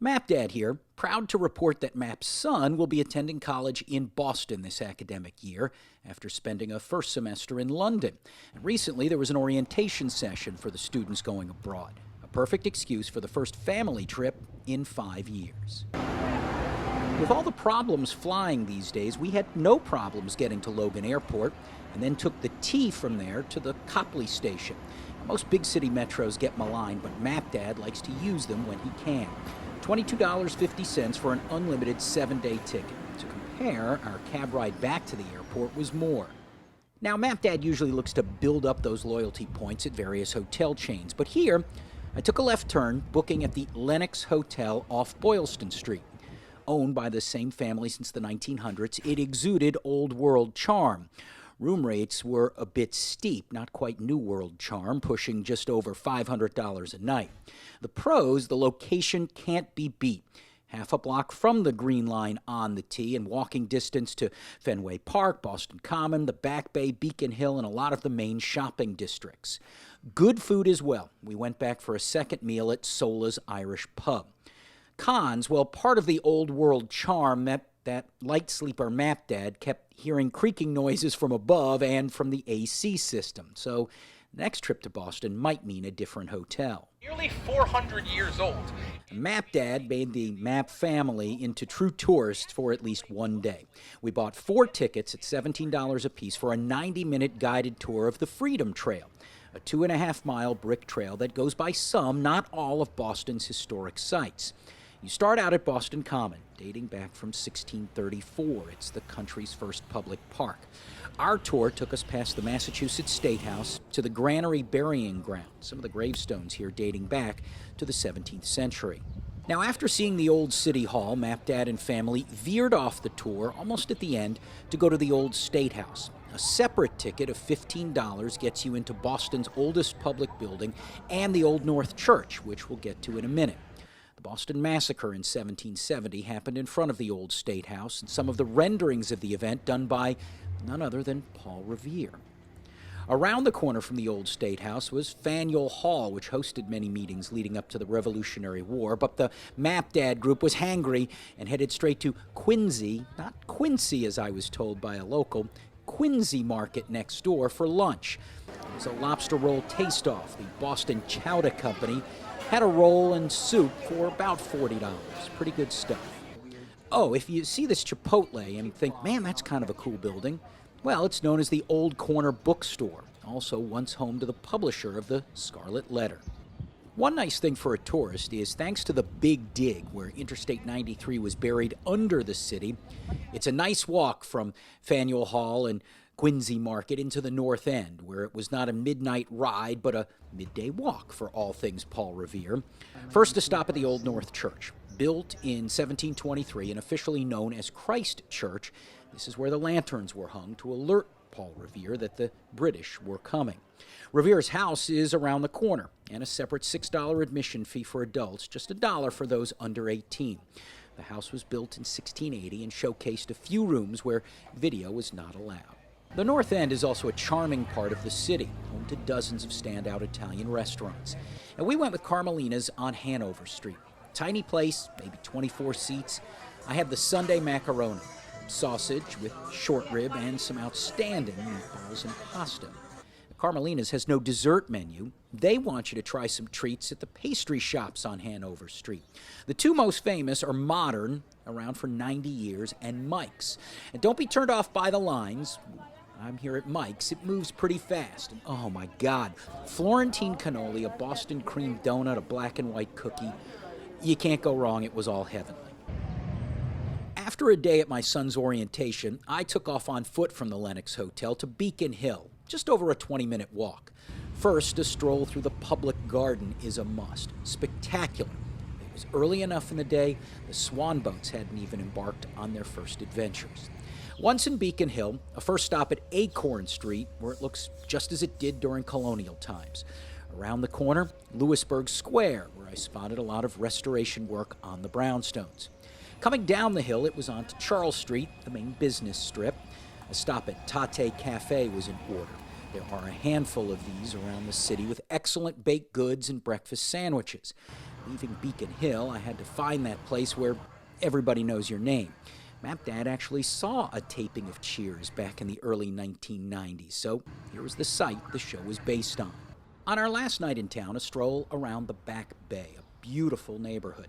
MapDad here, proud to report that Map's son will be attending college in Boston this academic year after spending a first semester in London. And recently, there was an orientation session for the students going abroad, a perfect excuse for the first family trip in 5 years. With all the problems flying these days, we had no problems getting to Logan Airport and then took the T from there to the Copley Station. Now, most big city metros get maligned, but MapDad likes to use them when he can. $22.50 for an unlimited 7-day ticket. To compare, our cab ride back to the airport was more. Now, MapDad usually looks to build up those loyalty points at various hotel chains, but here, I took a left turn, booking at the Lenox Hotel off Boylston Street. Owned by the same family since the 1900s, it exuded old world charm. Room rates were a bit steep, not quite New World charm, pushing just over $500 a night. The pros, the location can't be beat. Half a block from the Green Line on the T and walking distance to Fenway Park, Boston Common, the Back Bay, Beacon Hill, and a lot of the main shopping districts. Good food as well. We went back for a second meal at Sola's Irish Pub. Cons, well, part of the old world charm that light sleeper MapDad kept hearing creaking noises from above and from the AC system. So next trip to Boston might mean a different hotel. Nearly 400 years old. MapDad made the Map family into true tourists for at least one day. We bought 4 tickets at $17 apiece for a 90-minute guided tour of the Freedom Trail, a 2.5-mile brick trail that goes by some, not all, of Boston's historic sites. You start out at Boston Common, dating back from 1634. It's the country's first public park. Our tour took us past the Massachusetts State House to the Granary Burying Ground, some of the gravestones here dating back to the 17th century. Now, after seeing the old City Hall, MapDad and family veered off the tour almost at the end to go to the old State House. A separate ticket of $15 gets you into Boston's oldest public building and the Old North Church, which we'll get to in a minute. The Boston Massacre in 1770 happened in front of the old State House, and some of the renderings of the event done by none other than Paul Revere. Around the corner from the old State House was Faneuil Hall, which hosted many meetings leading up to the Revolutionary War, but the MapDad group was hangry and headed straight to Quincy, not Quincy as I was told by a local, Quincy Market next door for lunch. It was a lobster roll taste-off. The Boston Chowder Company had a roll and soup for about $40. Pretty good stuff. Oh, if you see this Chipotle and think, man, that's kind of a cool building, well, it's known as the Old Corner Bookstore, also once home to the publisher of the Scarlet Letter. One nice thing for a tourist is, thanks to the Big Dig, where Interstate 93 was buried under the city, it's a nice walk from Faneuil Hall and Quincy Market into the North End, where it was not a midnight ride, but a midday walk for all things Paul Revere. First, a stop at the Old North Church. Built in 1723 and officially known as Christ Church, this is where the lanterns were hung to alert Paul Revere that the British were coming. Revere's house is around the corner, and a separate $6 admission fee for adults, just $1 for those under 18. The house was built in 1680 and showcased a few rooms where video was not allowed. The North End is also a charming part of the city, home to dozens of standout Italian restaurants. And we went with Carmelina's on Hanover Street. Tiny place, maybe 24 seats. I had the Sunday macaroni, sausage with short rib, and some outstanding meatballs and pasta. Carmelina's has no dessert menu. They want you to try some treats at the pastry shops on Hanover Street. The two most famous are Modern, around for 90 years, and Mike's. And don't be turned off by the lines. I'm here at Mike's. It moves pretty fast. And oh my God, Florentine cannoli, a Boston cream donut, a black and white cookie. You can't go wrong. It was all heavenly. After a day at my son's orientation, I took off on foot from the Lenox Hotel to Beacon Hill, just over a 20-minute walk. First, a stroll through the public garden is a must. Spectacular. It was early enough in the day, the swan boats hadn't even embarked on their first adventures. Once in Beacon Hill, a first stop at Acorn Street, where it looks just as it did during colonial times. Around the corner, Louisburg Square, where I spotted a lot of restoration work on the brownstones. Coming down the hill, it was on to Charles Street, the main business strip. A stop at Tate Cafe was in order. There are a handful of these around the city with excellent baked goods and breakfast sandwiches. Leaving Beacon Hill, I had to find that place where everybody knows your name. Map Dad actually saw a taping of Cheers back in the early 1990s, so here was the site the show was based on. On our last night in town, a stroll around the Back Bay, a beautiful neighborhood.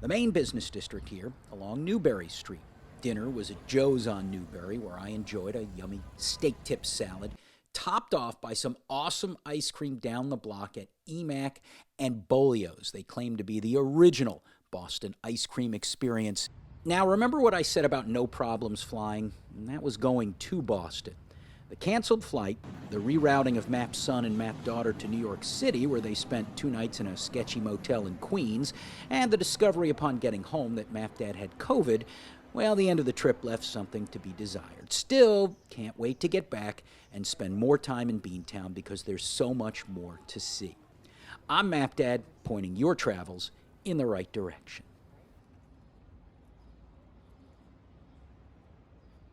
The main business district here, along Newberry Street. Dinner was at Joe's on Newberry, where I enjoyed a yummy steak tip salad, topped off by some awesome ice cream down the block at Emack and Bolio's. They claim to be the original Boston ice cream experience. Now, remember what I said about no problems flying? And that was going to Boston. The canceled flight, the rerouting of Map's son and Map daughter to New York City, where they spent 2 nights in a sketchy motel in Queens, and the discovery upon getting home that Map Dad had COVID, well, the end of the trip left something to be desired. Still, can't wait to get back and spend more time in Beantown because there's so much more to see. I'm Map Dad, pointing your travels in the right direction.